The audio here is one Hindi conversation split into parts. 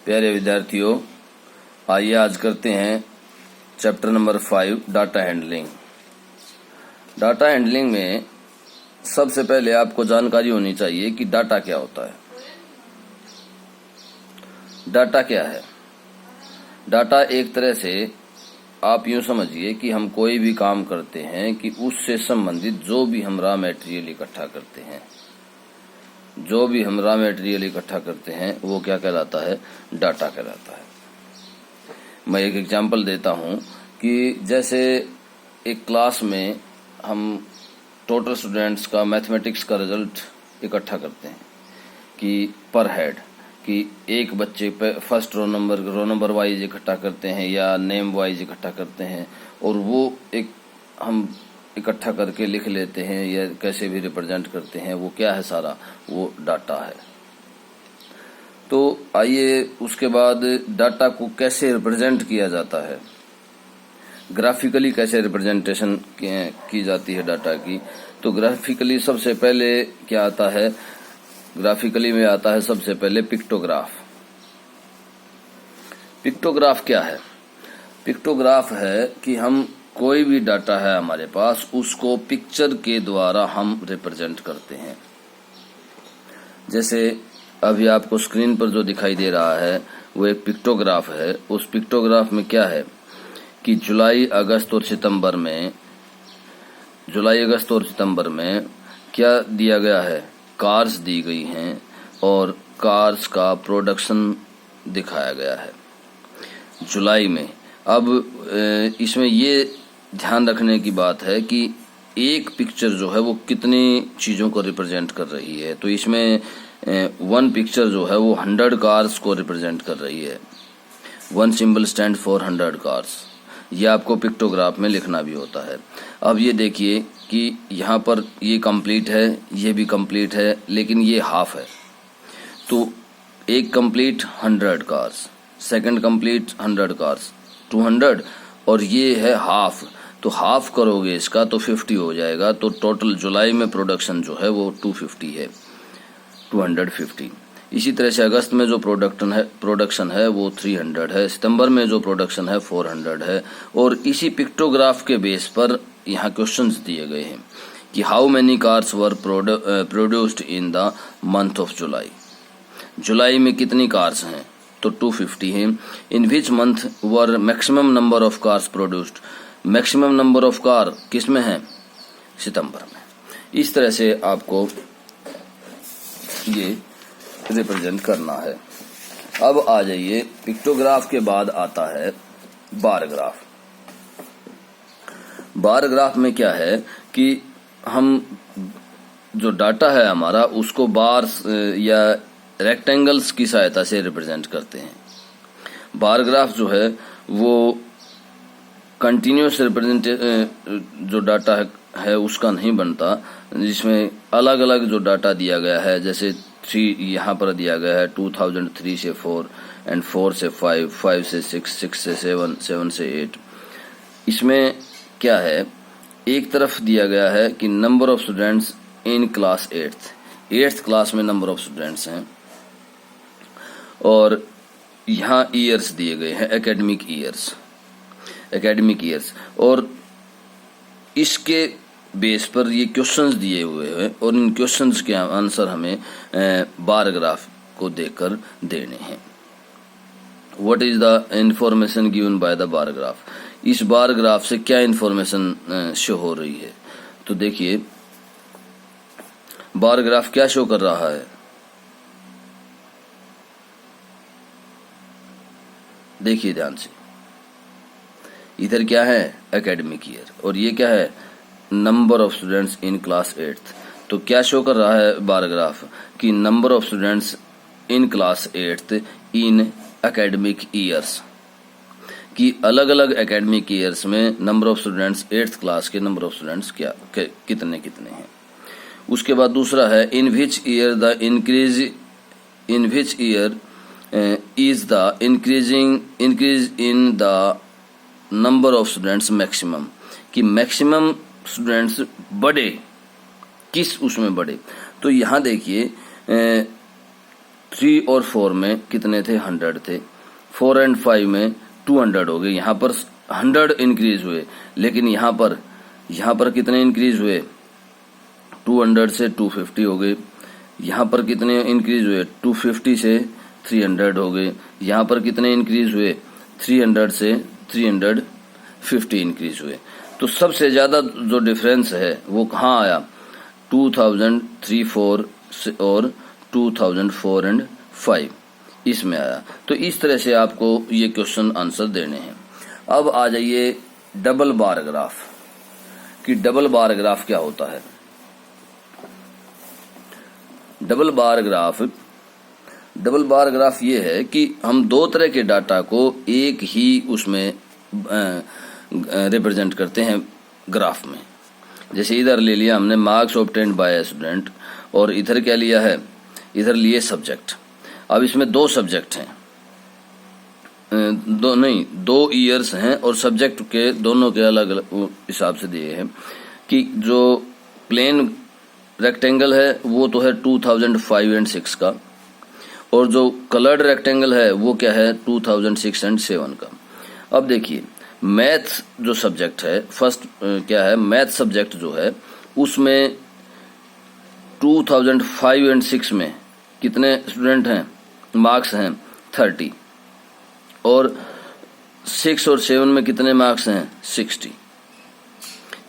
प्यारे विद्यार्थियों, आइए आज करते हैं chapter number 5 data handling. Data handling में सबसे पहले आपको जानकारी होनी चाहिए कि डाटा क्या होता है। डाटा क्या है? डाटा एक तरह से आप यूं समझिए कि हम कोई भी काम करते हैं कि उससे संबंधित जो भी हम रॉ मटेरियल इकट्ठा करते हैं, वो क्या कहलाता है? डाटा कहलाता है। मैं एक एग्जांपल देता हूं कि जैसे एक क्लास में हम टोटल स्टूडेंट्स का मैथमेटिक्स का रिजल्ट इकट्ठा करते हैं कि पर हेड कि एक बच्चे पे फर्स्ट रो नंबर वाइज इकट्ठा करते हैं या नेम वाइज इकट्ठा करते हैं, और वो एक हम इकट्ठा करके लिख लेते हैं या कैसे भी रिप्रेजेंट करते हैं। वो क्या है? सारा वो डाटा है। तो आइए उसके बाद डाटा को कैसे रिप्रेजेंट किया जाता है, ग्राफिकली कैसे रिप्रेजेंटेशन की जाती है डाटा की। तो ग्राफिकली सबसे पहले क्या आता है? ग्राफिकली में आता है सबसे पहले पिक्टोग्राफ। पिक्टोग्राफ क्या है? पिक्टोग्राफ है कि हम कोई भी डाटा है हमारे पास, उसको पिक्चर के द्वारा हम रिप्रेजेंट करते हैं। जैसे अभी आपको स्क्रीन पर जो दिखाई दे रहा है वो एक पिक्टोग्राफ है। उस पिक्टोग्राफ में क्या है कि जुलाई अगस्त और सितंबर में क्या दिया गया है? कार्स दी गई हैं और कार्स का प्रोडक्शन दिखाया गया है जुलाई में। अब इसमें ये ध्यान रखने की बात है कि एक पिक्चर जो है वो कितनी चीजों को रिप्रेजेंट कर रही है। तो इसमें वन पिक्चर जो है वो 100 कार्स को रिप्रेजेंट कर रही है। One symbol stand for 100 cars. ये आपको पिक्टोग्राफ में लिखना भी होता है। अब ये देखिए कि यहाँ पर ये कंप्लीट है, ये भी कंप्लीट है, लेकिन ये हाफ है। तो एक complete 100 cars, second complete 100 cars, 200, और ये है हाफ। तो हाफ करोगे इसका तो 50 हो जाएगा। तो टोटल जुलाई में प्रोडक्शन जो है वो 250 है, 250। इसी तरह से अगस्त में जो प्रोडक्शन है वो 300 है, सितंबर में जो प्रोडक्शन है 400 है। और इसी पिक्टोग्राफ के बेस पर यहाँ क्वेश्चंस दिए गए हैं कि how many cars were produced in the month of July. जुलाई में कितनी कार्स हैं? तो 250 हैं। In which month were maximum number of cars produced. Maximum number of car किसमें है? सितंबर में। इस तरह से आपको ये रिप्रेजेंट करना है। अब आ जाइए, पिक्टोग्राफ के बाद आता है बार ग्राफ। बार ग्राफ में क्या है कि हम जो डाटा है हमारा उसको बार्स या रेक्टेंगल्स की सहायता से रिप्रेजेंट करते हैं। बार ग्राफ जो है वो कंटिन्यूअस जो डाटा है उसका नहीं बनता, जिसमें अलग अलग जो डाटा दिया गया है, जैसे 3 यहाँ पर दिया गया है 2003 से 4 एंड 4 से 5, 5 से 6, 6 से 7, 7 से 8। इसमें क्या है? एक तरफ दिया गया है कि number of students in class 8th class में नंबर ऑफ स्टूडेंट्स हैं, और यहाँ ईयर्स दिए गए हैं, एकेडमिक ईयर्स, और इसके बेस पर ये क्वेश्चंस दिए हुए हैं और इन क्वेश्चंस के आंसर हमें बार ग्राफ को देखकर देने हैं। What is the information given by the bar graph? इस बार ग्राफ से क्या इंफॉर्मेशन शो हो रही है? तो देखिए, बार ग्राफ क्या शो कर रहा है? देखिए ध्यान से, इधर क्या है? एकेडमिक ईयर, और ये क्या है? Number of students in class 8th। तो क्या शो कर रहा है बार ग्राफ कि number of students in class 8th in academic years, कि अलग अलग एकेडमिक ईयर्स में number of students 8th class के नंबर ऑफ स्टूडेंट्स कितने हैं। उसके बाद दूसरा है in which year is the increase in the number of students maximum, कि मैक्सिमम स्टूडेंट्स बढ़े, किस उसमें बढ़े। तो यहाँ देखिए 3 और 4 में कितने थे, 100 थे। 4 और 5 में 200 हो गए। यहाँ पर 100 इंक्रीज हुए, लेकिन यहाँ पर कितने इंक्रीज हुए, 200 से 250 हो गए। यहाँ पर कितने इंक्रीज हुए, 250 से 300 हो गए। यहाँ पर कितने इंक्रीज हुए, 300 से 350 इंक्रीज हुए। तो सबसे ज्यादा जो डिफरेंस है वो कहाँ आया, 2000, 3, 4 और 2004 और 5 इसमें आया। तो इस तरह से आपको ये क्वेश्चन आंसर देने हैं। अब आ जाइए डबल बार ग्राफ कि डबल बार ग्राफ क्या होता है। डबल बार ग्राफ ये है कि हम दो तरह के डाटा को एक ही उसमें रिप्रेजेंट करते हैं ग्राफ में। जैसे इधर ले लिया हमने marks obtained by a student, और इधर क्या लिया है, इधर लिए सब्जेक्ट। अब इसमें दो सब्जेक्ट हैं, दो ईयर्स हैं, और सब्जेक्ट के दोनों के अलग अलग हिसाब से दिए हैं कि जो प्लेन रेक्टेंगल है वो तो है 2005 और 6 का, और जो कलर्ड रेक्टेंगल है वो क्या है 2006 और 7 का। अब देखिए मैथ जो सब्जेक्ट है, फर्स्ट क्या है, मैथ सब्जेक्ट जो है उसमें 2005 और 6 में कितने स्टूडेंट हैं, मार्क्स हैं 30, और 6 और 7 में कितने मार्क्स हैं 60।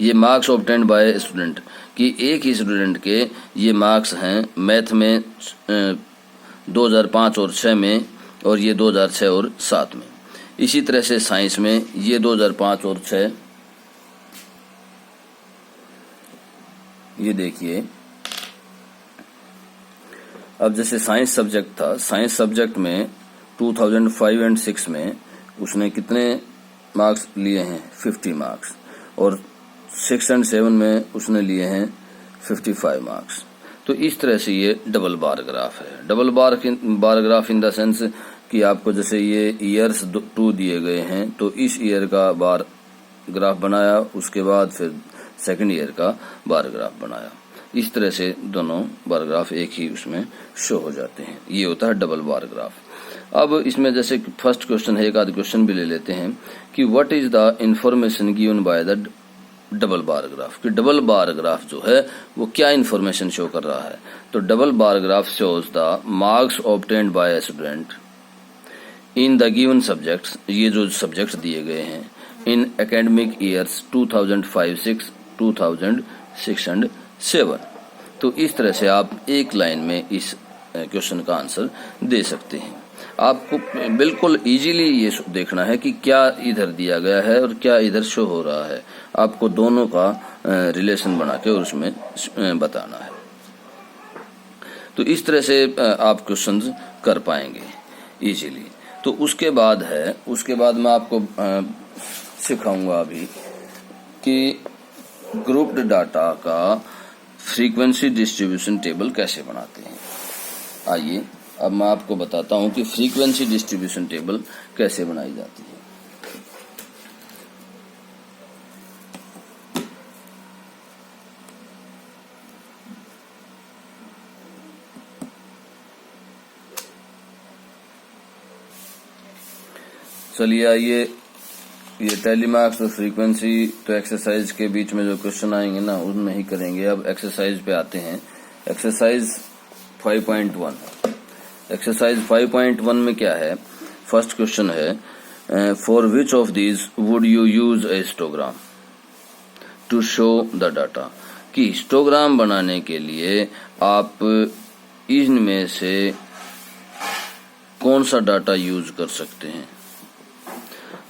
ये मार्क्स ऑब्टेन्ड बाय स्टूडेंट कि एक ही स्टूडेंट के ये मार्क्स हैं मैथ में 2005 और 6 में, और ये 2006 और 7 में। इसी तरह से साइंस में ये 2005 और 6, ये देखिए। अब जैसे साइंस सब्जेक्ट था, साइंस सब्जेक्ट में 2005 और 6 में उसने कितने मार्क्स लिए हैं 50 मार्क्स, और 6 और 7 में उसने लिए हैं 55 मार्क्स। तो इस तरह से ये डबल बार ग्राफ है। Double bar graph in the sense कि आपको जैसे ये ईयर्स 2 दिए गए हैं, तो इस ईयर का बार ग्राफ बनाया, उसके बाद फिर सेकंड ईयर का बार ग्राफ बनाया। इस तरह से दोनों बार ग्राफ एक ही उसमें शो हो जाते हैं। ये होता है डबल बार ग्राफ। अब इसमें जैसे फर्स्ट क्वेश्चन है, एक आध क्वेश्चन भी ले लेते हैं कि what is the information given by the double bar graph, कि डबल बार ग्राफ जो है वो क्या इन्फॉर्मेशन शो कर रहा है। तो double bar graph shows the marks obtained by a student in the given subjects, ये जो सब्जेक्ट्स दिए गए हैं, इन एकेडमिक ईयर्स 2005-6, 2006 और 7। तो इस तरह से आप एक लाइन में इस क्वेश्चन का आंसर दे सकते हैं। आपको बिल्कुल इजीली ये देखना है कि क्या इधर दिया गया है और क्या इधर शो हो रहा है। आपको दोनों का रिलेशन बना के उसमें बताना है। तो इस तरह से आप क्वेश्चन कर पाएंगे इजीली। तो उसके बाद मैं आपको सिखाऊंगा अभी कि ग्रुप्ड डाटा का फ्रीक्वेंसी डिस्ट्रीब्यूशन टेबल कैसे बनाते हैं। आइए अब मैं आपको बताता हूं कि फ्रीक्वेंसी डिस्ट्रीब्यूशन टेबल कैसे बनाई जाती है। चलिए आइए, ये टेलीमार्क्स और फ्रीक्वेंसी तो एक्सरसाइज के बीच में जो क्वेश्चन आएंगे ना उनमें ही करेंगे। अब एक्सरसाइज पे आते हैं। एक्सरसाइज 5.1। एक्सरसाइज 5.1 में क्या है, फर्स्ट क्वेश्चन है for which of these would you use a histogram to show the data, कि हिस्टोग्राम बनाने के लिए आप इनमें से कौन सा डाटा यूज कर सकते हैं।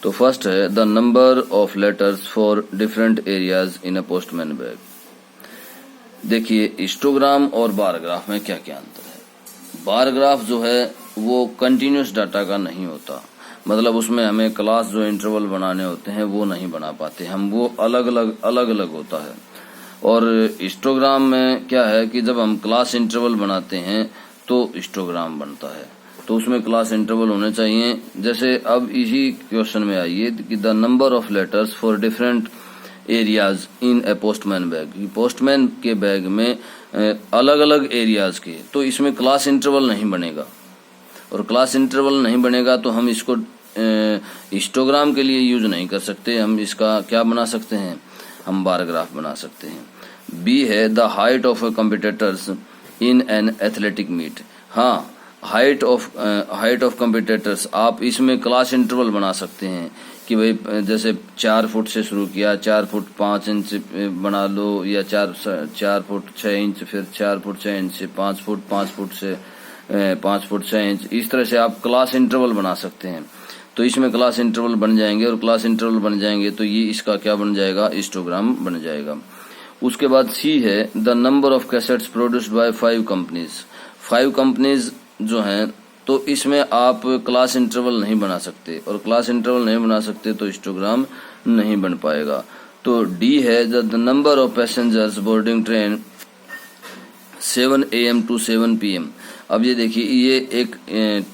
तो फर्स्ट है the number of letters for different areas in a postman bag. देखिए हिस्टोग्राम और बार ग्राफ में क्या क्या अंतर है। बार ग्राफ जो है वो कंटिन्यूस डाटा का नहीं होता, मतलब उसमें हमें क्लास जो इंटरवल बनाने होते हैं वो नहीं बना पाते हम, वो अलग अलग होता है। और हिस्टोग्राम में क्या है कि जब हम क्लास इंटरवल बनाते हैं तो हिस्टोग्राम बनता है, तो उसमें क्लास इंटरवल होने चाहिए। जैसे अब इसी क्वेश्चन में आइए कि the number of letters for different areas in A postman bag, postman के बैग में अलग अलग एरियाज के, तो इसमें क्लास इंटरवल नहीं बनेगा। और क्लास इंटरवल नहीं बनेगा तो हम इसको हिस्टोग्राम के लिए यूज नहीं कर सकते। हम इसका क्या बना सकते हैं, हम बार ग्राफ बना सकते हैं। बी है the height of competitors in an athletic meet. हाँ, हाइट ऑफ कॉम्पिटिटर्स, आप इसमें क्लास इंटरवल बना सकते हैं कि भाई जैसे 4 फुट से शुरू किया, 4 फुट 5 इंच बना लो, या 4 फुट 6 इंच, फिर 4 फुट 6 इंच से 5 फुट, 5 फुट से 5 फुट 6 इंच, इस तरह से आप क्लास इंटरवल बना सकते हैं। तो इसमें क्लास इंटरवल बन जाएंगे, और क्लास इंटरवल बन जाएंगे तो ये इसका क्या बन जाएगा, हिस्टोग्राम बन जाएगा। उसके बाद सी है the number of cassettes produced by 5 companies. 5 companies जो हैं, तो इसमें आप क्लास इंटरवल नहीं बना सकते, और क्लास इंटरवल नहीं बना सकते तो हिस्टोग्राम नहीं बन पाएगा। तो डी है the number of passengers boarding train 7 AM to 7 PM। अब ये देखिए, ये एक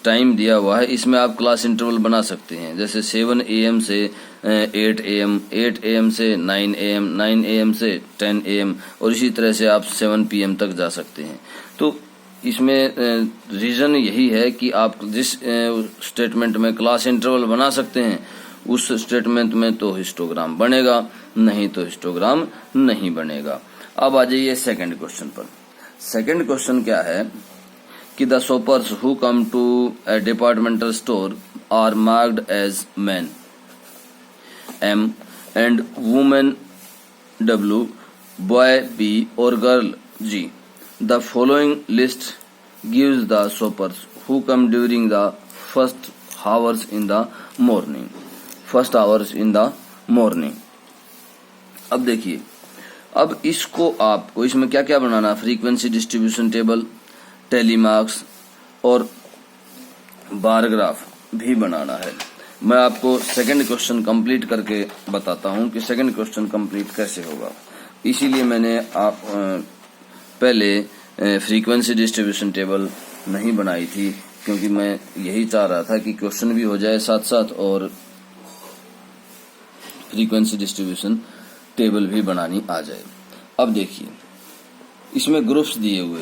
टाइम दिया हुआ है, इसमें आप क्लास इंटरवल बना सकते हैं, जैसे 7 AM से 8 AM, 8 AM से 9 AM, 9 AM से 10 AM, और इसी तरह से आप 7 PM तक जा सकते हैं। तो इसमें रीजन यही है कि आप जिस स्टेटमेंट में क्लास इंटरवल बना सकते हैं उस स्टेटमेंट में तो हिस्टोग्राम बनेगा, नहीं तो हिस्टोग्राम नहीं बनेगा। अब आ जाइए सेकंड क्वेश्चन पर। सेकंड क्वेश्चन क्या है कि the shoppers who come to a departmental store are marked as man M and women W, boy B और girl G। The following list gives the shoppers who come during the first hours in the morning. First hours in the morning. अब देखिए, अब इसको आपको इसमें क्या क्या बनाना, frequency distribution table, tally marks और बार ग्राफ भी बनाना है। मैं आपको सेकंड क्वेश्चन कंप्लीट करके बताता हूं कि सेकंड क्वेश्चन कंप्लीट कैसे होगा। इसीलिए मैंने पहले फ्रीक्वेंसी डिस्ट्रीब्यूशन टेबल नहीं बनाई थी, क्योंकि मैं यही चाह रहा था कि क्वेश्चन भी हो जाए साथ साथ और फ्रीक्वेंसी डिस्ट्रीब्यूशन टेबल भी बनानी आ जाए। अब देखिए, इसमें ग्रुप्स दिए हुए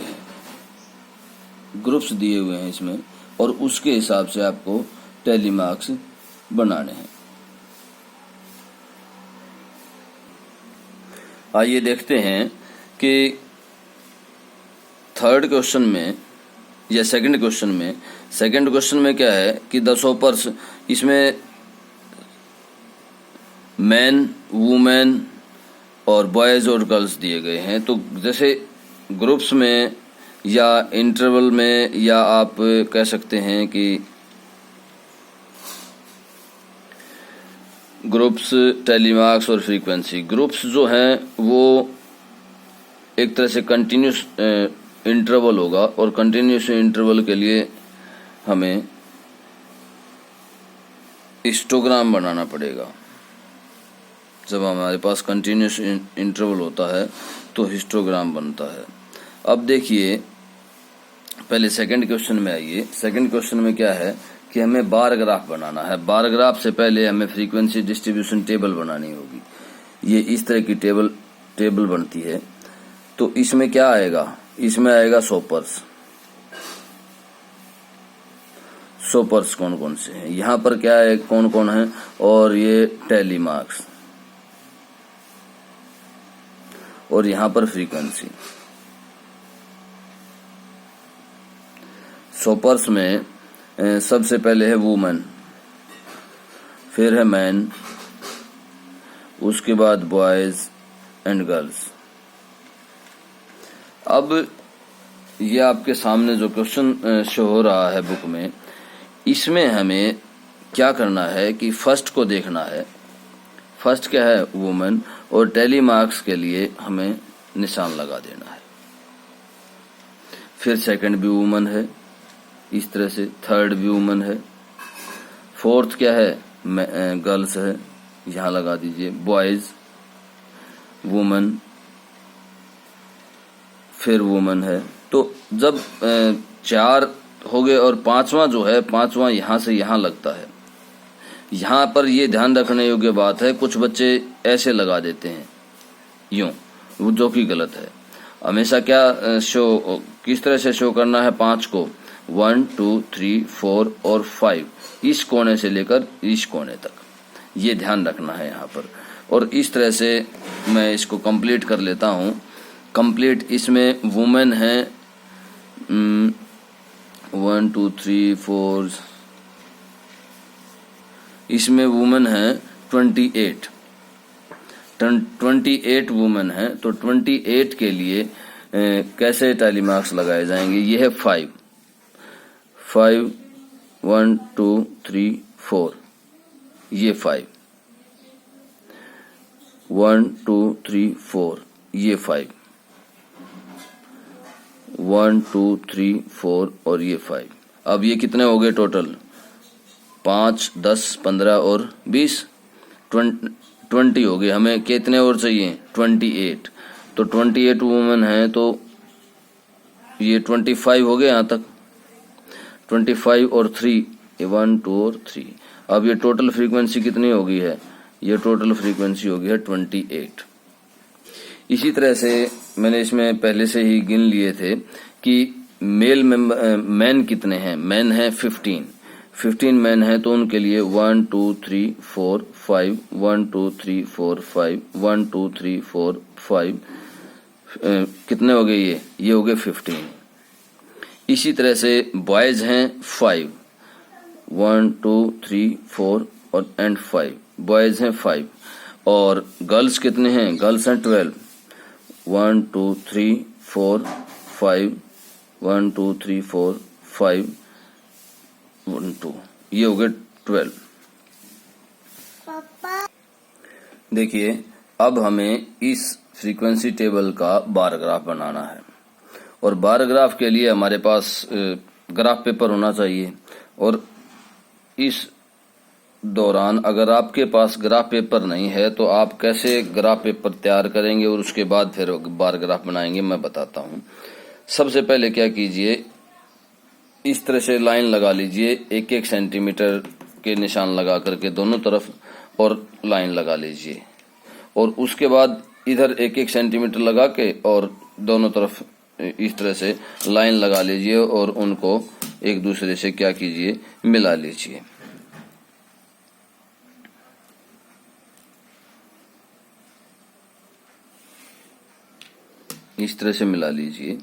हैं इसमें, और उसके हिसाब से आपको टैली मार्क्स बनाने हैं। आइए देखते हैं कि थर्ड क्वेश्चन में या सेकंड क्वेश्चन में क्या है कि द शॉपर्स, इसमें मैन, वुमेन और बॉयज और गर्ल्स दिए गए हैं। तो जैसे ग्रुप्स में या इंटरवल में, या आप कह सकते हैं कि ग्रुप्स, टैली मार्क्स और फ्रीक्वेंसी। ग्रुप्स जो हैं वो एक तरह से कंटिन्यूस इंटरवल होगा, और कंटिन्यूस इंटरवल के लिए हमें हिस्टोग्राम बनाना पड़ेगा। जब हमारे पास कंटिन्यूस इंटरवल होता है तो हिस्टोग्राम बनता है। अब देखिए, पहले सेकंड क्वेश्चन में आइए। सेकंड क्वेश्चन में क्या है कि हमें बार ग्राफ बनाना है। बार ग्राफ से पहले हमें फ्रीक्वेंसी डिस्ट्रीब्यूशन टेबल बनानी होगी। ये इस तरह की टेबल बनती है। तो इसमें क्या आएगा, इसमें आएगा शॉपर्स कौन कौन से हैं, यहाँ पर क्या है, कौन कौन है, और ये टैली मार्क्स, और यहाँ पर फ्रीक्वेंसी। शॉपर्स में सबसे पहले है वुमेन, फिर है मैन, उसके बाद बॉयज एंड गर्ल्स। अब ये आपके सामने जो क्वेश्चन शो हो रहा है बुक में, इसमें हमें क्या करना है कि फर्स्ट को देखना है। फर्स्ट क्या है, वुमेन, और टैली मार्क्स के लिए हमें निशान लगा देना है। फिर सेकंड भी वुमेन है, इस तरह से थर्ड भी वुमेन है, फोर्थ क्या है, गर्ल्स है, यहाँ लगा दीजिए, बॉयज, वुमेन, फिर वुमेन है। तो जब 4 हो गए और पांचवा यहाँ से यहाँ लगता है। यहाँ पर ये ध्यान रखने योग्य बात है, कुछ बच्चे ऐसे लगा देते हैं यूं, जो कि गलत है। हमेशा क्या किस तरह से शो करना है, 5 को 1 2 3 4 और 5, इस कोने से लेकर इस कोने तक, ये ध्यान रखना है यहाँ पर। और इस तरह से मैं इसको कंप्लीट कर लेता हूँ। कंप्लीट इसमें वुमेन है 1 2 3 4, इसमें वुमेन है 28 वुमेन है। तो 28 के लिए कैसे टैली मार्क्स लगाए जाएंगे? ये है 5 1 2 3 4, ये 5 1 2 3 4, ये 5 1 2 3 4 और ये 5। अब ये कितने हो गए टोटल? 5 10 15 और 20, 20 हो गए। हमें कितने और चाहिए? 28। तो 28 वुमेन है, तो ये 25 हो गए यहाँ तक। 25 और 3, 1 2 और 3। अब ये टोटल फ्रीक्वेंसी कितनी हो गई है? ये टोटल फ्रीक्वेंसी हो गई है 28। इसी तरह से मैंने इसमें पहले से ही गिन लिए थे कि मैन कितने हैं। मैन है 15 मैन है, तो उनके लिए 1 2 3 4 5 1 2 3 4 5 1 2 3 4 5 कितने हो गए? ये हो गए 15। इसी तरह से बॉयज हैं 5 1 2 3 4 और एंड 5, बॉयज हैं 5। और गर्ल्स कितने हैं? गर्ल्स हैं 12 1 2 3 4 5 1 2 3 4 5 1 2, ये हो गए 12। देखिए, अब हमें इस फ्रीक्वेंसी टेबल का बार ग्राफ बनाना है। और बार ग्राफ के लिए हमारे पास ग्राफ पेपर होना चाहिए। और इस दौरान अगर आपके पास ग्राफ पेपर नहीं है तो आप कैसे ग्राफ पेपर तैयार करेंगे और उसके बाद फिर बार ग्राफ बनाएंगे, मैं बताता हूँ। सबसे पहले क्या कीजिए, इस तरह से लाइन लगा लीजिए, 1-1 सेंटीमीटर के निशान लगा करके दोनों तरफ, और लाइन लगा लीजिए। और उसके बाद इधर 1-1 सेंटीमीटर लगा के और दोनों तरफ इस तरह से लाइन लगा लीजिए और उनको एक दूसरे से क्या कीजिए, मिला लीजिए। इस तरह से मिला लीजिए।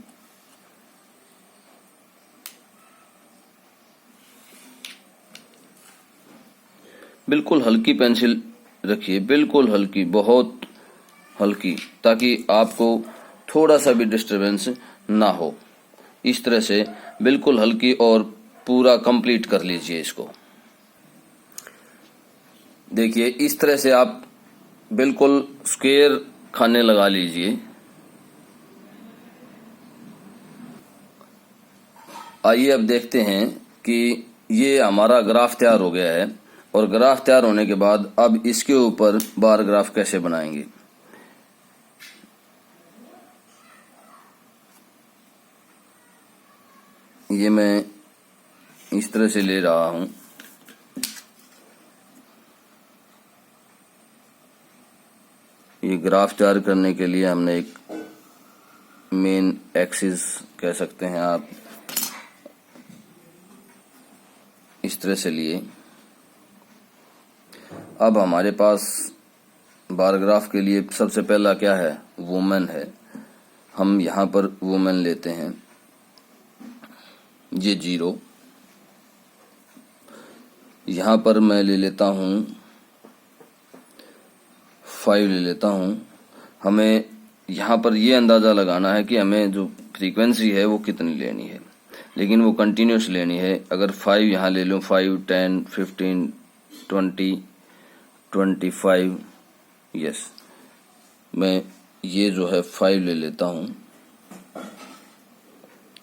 बिल्कुल हल्की पेंसिल रखिए, बिल्कुल हल्की, बहुत हल्की, ताकि आपको थोड़ा सा भी डिस्टरबेंस ना हो। इस तरह से बिल्कुल हल्की और पूरा कंप्लीट कर लीजिए इसको। देखिए, इस तरह से आप बिल्कुल स्क्वायर खाने लगा लीजिए। आइए अब देखते हैं कि ये हमारा ग्राफ तैयार हो गया है। और ग्राफ तैयार होने के बाद अब इसके ऊपर बार ग्राफ कैसे बनाएंगे। ये मैं इस तरह से ले रहा हूं। ये ग्राफ तैयार करने के लिए हमने एक मेन एक्सिस कह सकते हैं आप, इस तरह से लिए। अब हमारे पास बार ग्राफ के लिए सबसे पहला क्या है? वुमेन है। हम यहाँ पर वुमेन लेते हैं, ये 0। यहाँ पर मैं ले लेता हूँ 5 ले लेता हूँ। हमें यहाँ पर ये अंदाज़ा लगाना है कि हमें जो फ्रीक्वेंसी है वो कितनी लेनी है, लेकिन वो कंटिन्यूस लेनी है। अगर 5 यहाँ ले लूँ, 5 10 15 20 25, यस, मैं ये जो है 5 ले लेता हूँ।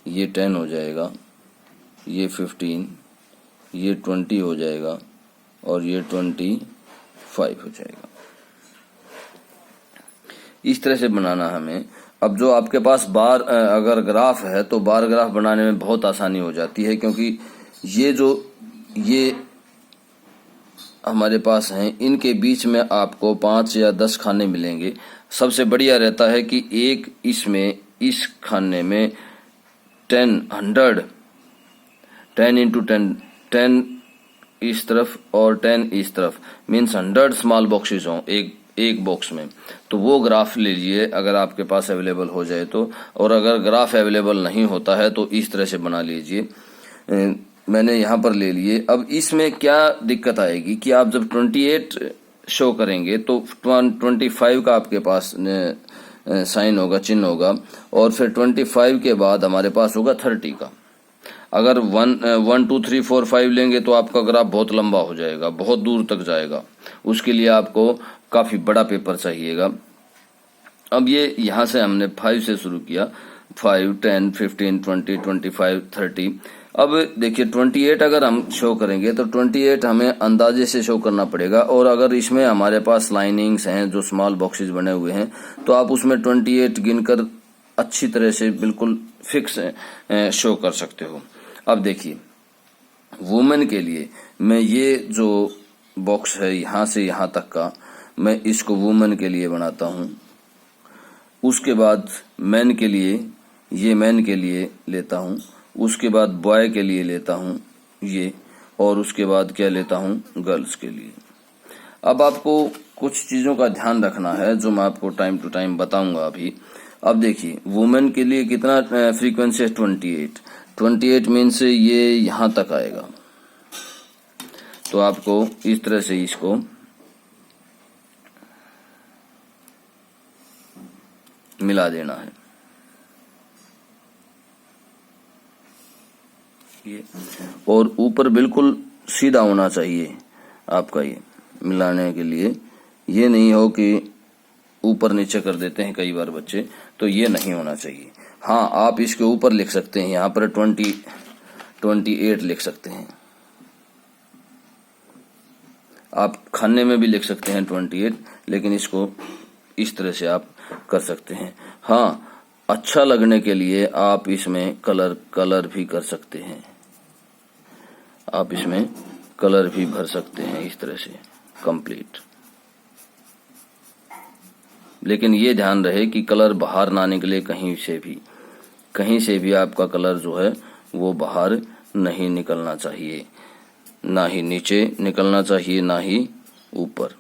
ये 10 हो जाएगा, ये 15, ये 20 हो जाएगा और ये 25 हो जाएगा। इस तरह से बनाना हमें। अब जो आपके पास बार अगर ग्राफ है तो बार ग्राफ बनाने में बहुत आसानी हो जाती है, क्योंकि ये हमारे पास हैं, इनके बीच में आपको 5 या 10 खाने मिलेंगे। सबसे बढ़िया रहता है कि एक इसमें, इस खाने में 10 100 10 इंटू 10, 10 इस तरफ और 10 इस तरफ, मीन्स 100 स्मॉल बॉक्सेस हों एक बॉक्स में। तो वो ग्राफ ले लीजिए अगर आपके पास अवेलेबल हो जाए तो, और अगर ग्राफ अवेलेबल नहीं होता है तो इस तरह से बना लीजिए। मैंने यहाँ पर ले लिए। अब इसमें क्या दिक्कत आएगी कि आप जब 28 शो करेंगे तो 25 का आपके पास साइन होगा, चिन्ह होगा, और फिर 25 के बाद हमारे पास होगा 30 का। अगर 1 2 3 4 5 लेंगे तो आपका ग्राफ बहुत लंबा हो जाएगा, बहुत दूर तक जाएगा। उसके लिए आपको काफी बड़ा पेपर चाहिएगा। अब ये यहाँ से हमने 5 से शुरू किया, 5, 10, 15, 20, 25, 30। अब देखिए 28 अगर हम शो करेंगे तो 28 हमें अंदाजे से शो करना पड़ेगा, और अगर इसमें हमारे पास लाइनिंग्स हैं जो स्मॉल बॉक्सेस बने हुए हैं तो आप उसमें 28 गिनकर अच्छी तरह से बिल्कुल फिक्स शो कर सकते हो। अब देखिए वुमेन के लिए मैं ये जो बॉक्स है यहाँ से यहाँ तक का, मैं इसको वुमेन के लिए बनाता हूँ। उसके बाद मैन के लिए, ये मैन के लिए लेता हूँ, उसके बाद बॉय के लिए लेता हूँ ये, और उसके बाद क्या लेता हूँ, गर्ल्स के लिए। अब आपको कुछ चीजों का ध्यान रखना है जो मैं आपको टाइम टू टाइम बताऊंगा अभी। अब देखिए वुमेन के लिए कितना फ्रीक्वेंसी है, 28 मीन्स ये यहाँ तक आएगा। तो आपको इस तरह से इसको मिला देना है ये, और ऊपर बिल्कुल सीधा होना चाहिए आपका ये मिलाने के लिए। ये नहीं हो कि ऊपर नीचे कर देते हैं कई बार बच्चे, तो ये नहीं होना चाहिए। हाँ, आप इसके ऊपर लिख सकते हैं, यहाँ पर 28 लिख सकते हैं। आप खाने में भी लिख सकते हैं 28, लेकिन इसको इस तरह से आप कर सकते हैं। हाँ, अच्छा लगने के लिए आप इसमें कलर भी कर सकते हैं, आप इसमें कलर भी भर सकते हैं इस तरह से कंप्लीट। लेकिन ये ध्यान रहे कि कलर बाहर ना निकले कहीं से भी आपका कलर जो है वो बाहर नहीं निकलना चाहिए, ना ही नीचे निकलना चाहिए, ना ही ऊपर।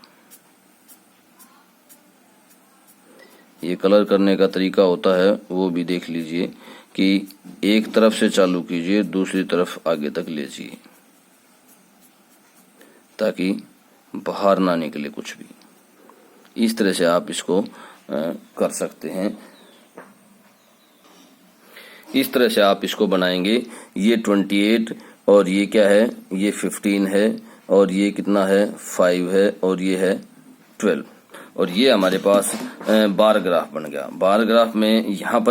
ये कलर करने का तरीका होता है वो भी देख लीजिए कि एक तरफ से चालू कीजिए, दूसरी तरफ आगे तक ले जाइए ताकि बाहर ना निकले कुछ भी। इस तरह से आप इसको कर सकते हैं। इस तरह से आप इसको बनाएंगे। ये 28 और ये क्या है, ये 15 है, और ये कितना है, 5 है, और ये है 12, और ये हमारे पास बार ग्राफ बन गया। बार ग्राफ में यहाँ पर